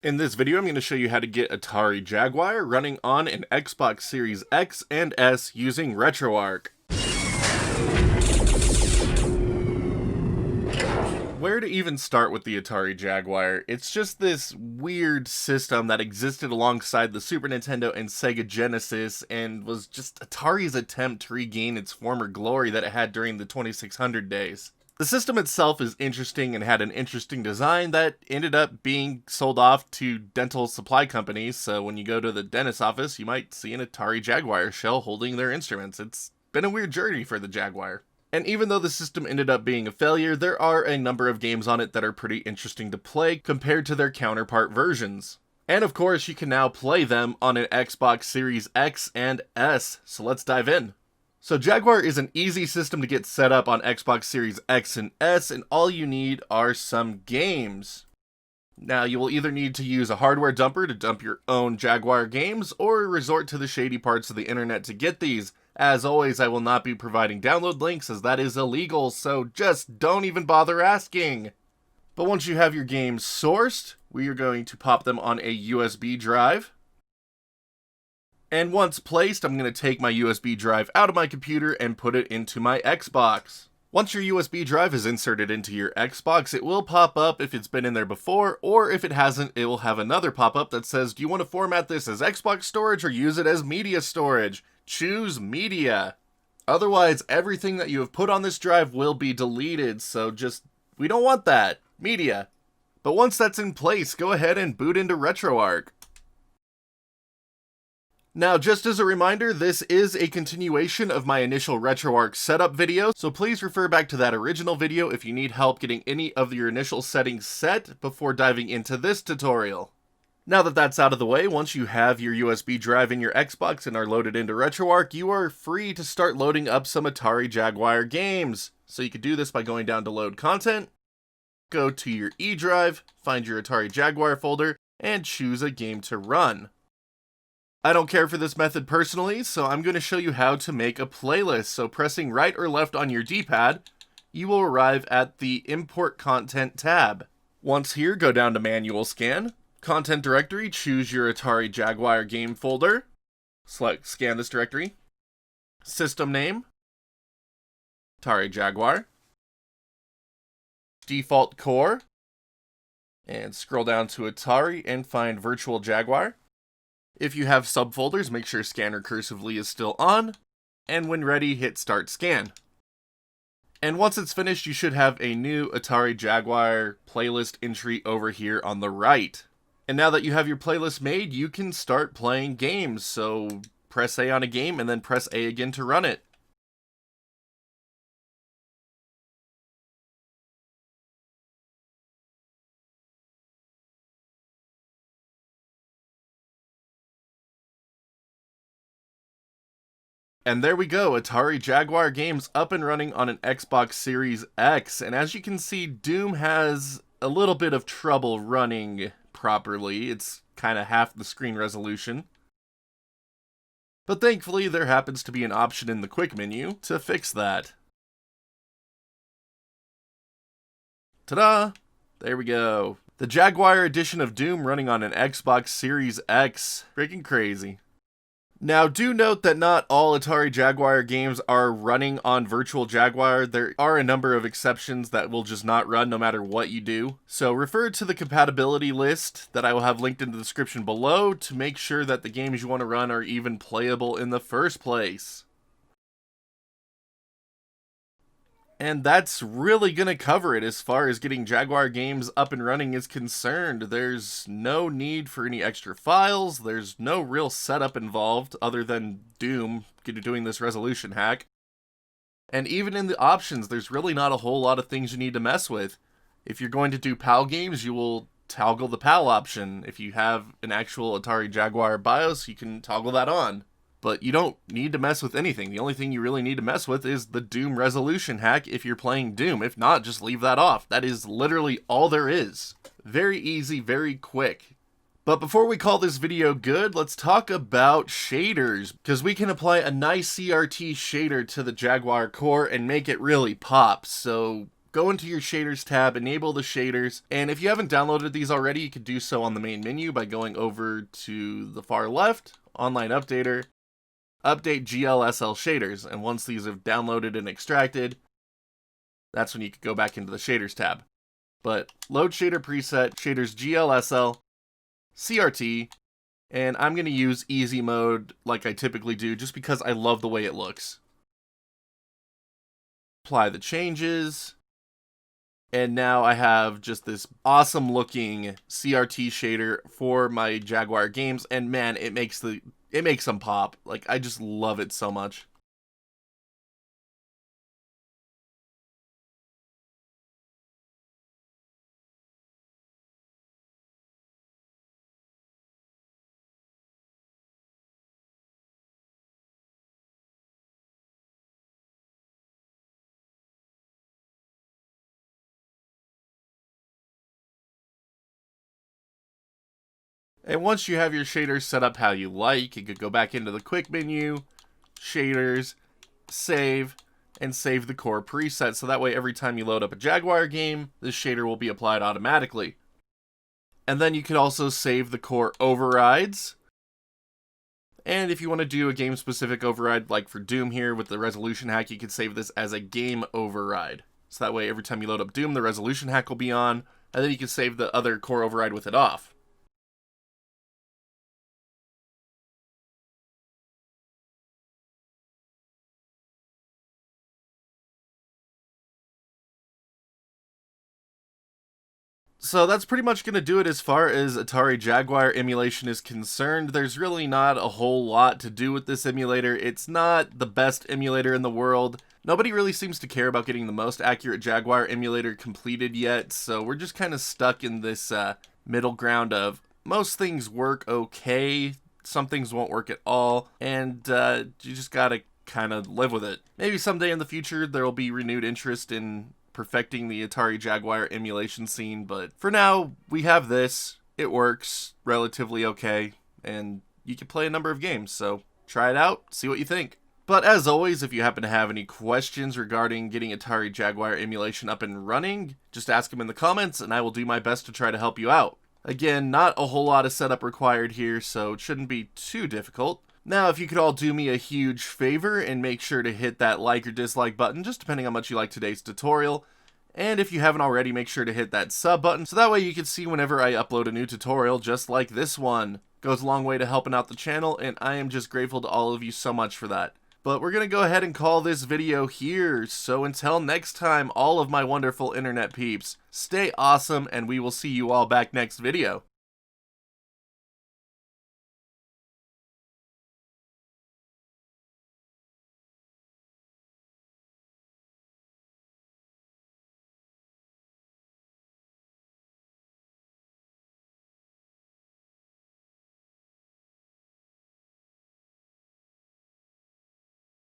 In this video, I'm going to show you how to get Atari Jaguar running on an Xbox Series X and S using Retroarch. Where to even start with the Atari Jaguar? It's just this weird system that existed alongside the Super Nintendo and Sega Genesis and was just Atari's attempt to regain its former glory that it had during the 2600 days. The system itself is interesting and had an interesting design that ended up being sold off to dental supply companies, so when you go to the dentist's office, you might see an Atari Jaguar shell holding their instruments. It's been a weird journey for the Jaguar. And even though the system ended up being a failure, there are a number of games on it that are pretty interesting to play compared to their counterpart versions. And of course, you can now play them on an Xbox Series X and S, so let's dive in. So Jaguar is an easy system to get set up on Xbox Series X and S, and all you need are some games. Now, you will either need to use a hardware dumper to dump your own Jaguar games, or resort to the shady parts of the internet to get these. As always, I will not be providing download links as that is illegal, so just don't even bother asking. But once you have your games sourced, we are going to pop them on a USB drive. And once placed, I'm going to take my USB drive out of my computer and put it into my Xbox. Once your USB drive is inserted into your Xbox, it will pop up if it's been in there before, or if it hasn't, it will have another pop-up that says, do you want to format this as Xbox storage or use it as media storage? Choose media. Otherwise, everything that you have put on this drive will be deleted, so we don't want that. Media. But once that's in place, go ahead and boot into Retroarch. Now, just as a reminder, this is a continuation of my initial Retroarch setup video, so please refer back to that original video if you need help getting any of your initial settings set before diving into this tutorial. Now that that's out of the way, once you have your USB drive in your Xbox and are loaded into Retroarch, you are free to start loading up some Atari Jaguar games. So you can do this by going down to Load Content, go to your E drive, find your Atari Jaguar folder, and choose a game to run. I don't care for this method personally, so I'm going to show you how to make a playlist. So pressing right or left on your D-pad, you will arrive at the Import Content tab. Once here, go down to Manual Scan, Content Directory, choose your Atari Jaguar game folder, select Scan this directory, System Name, Atari Jaguar, Default Core, and scroll down to Atari and find Virtual Jaguar. If you have subfolders, make sure Scanner Cursively is still on, and when ready, hit Start Scan. And once it's finished, you should have a new Atari Jaguar playlist entry over here on the right. And now that you have your playlist made, you can start playing games, so press A on a game and then press A again to run it. And there we go, Atari Jaguar games up and running on an Xbox Series X. And as you can see, Doom has a little bit of trouble running properly. It's kind of half the screen resolution. But thankfully, there happens to be an option in the quick menu to fix that. Ta-da! There we go. The Jaguar edition of Doom running on an Xbox Series X. Freaking crazy. Now, do note that not all Atari Jaguar games are running on Virtual Jaguar. There are a number of exceptions that will just not run no matter what you do. So refer to the compatibility list that I will have linked in the description below to make sure that the games you want to run are even playable in the first place. And that's really going to cover it as far as getting Jaguar games up and running is concerned. There's no need for any extra files. There's no real setup involved other than Doom doing this resolution hack. And even in the options, there's really not a whole lot of things you need to mess with. If you're going to do PAL games, you will toggle the PAL option. If you have an actual Atari Jaguar BIOS, you can toggle that on. But you don't need to mess with anything. The only thing you really need to mess with is the Doom resolution hack if you're playing Doom. If not, just leave that off. That is literally all there is. Very easy, very quick. But before we call this video good, let's talk about shaders, because we can apply a nice CRT shader to the Jaguar core and make it really pop. So go into your shaders tab, enable the shaders, and if you haven't downloaded these already, you could do so on the main menu by going over to the far left, Online Updater, Update GLSL shaders, and once these have downloaded and extracted, that's when you could go back into the shaders tab. But load shader preset, shaders GLSL, CRT, and I'm going to use easy mode like I typically do just because I love the way it looks. Apply the changes, and now I have just this awesome looking CRT shader for my Jaguar games, and man, it makes them pop. Like, I just love it so much. And once you have your shaders set up how you like, you could go back into the quick menu, shaders, save, and save the core preset, so that way every time you load up a Jaguar game, this shader will be applied automatically. And then you could also save the core overrides. And if you want to do a game-specific override, like for Doom here with the resolution hack, you could save this as a game override. So that way every time you load up Doom, the resolution hack will be on, and then you can save the other core override with it off. So that's pretty much going to do it as far as Atari Jaguar emulation is concerned. There's really not a whole lot to do with this emulator. It's not the best emulator in the world. Nobody really seems to care about getting the most accurate Jaguar emulator completed yet, so we're just kind of stuck in this middle ground of most things work okay, some things won't work at all, and you just gotta kind of live with it. Maybe someday in the future there will be renewed interest in perfecting the Atari Jaguar emulation scene, but for now, we have this. It works relatively okay, and you can play a number of games, so try it out, see what you think. But as always, if you happen to have any questions regarding getting Atari Jaguar emulation up and running, just ask them in the comments, and I will do my best to try to help you out. Again, not a whole lot of setup required here, so it shouldn't be too difficult. Now, if you could all do me a huge favor and make sure to hit that like or dislike button, just depending on how much you like today's tutorial. And if you haven't already, make sure to hit that sub button, so that way you can see whenever I upload a new tutorial just like this one. Goes a long way to helping out the channel, and I am just grateful to all of you so much for that. But we're going to go ahead and call this video here, so until next time, all of my wonderful internet peeps, stay awesome, and we will see you all back next video.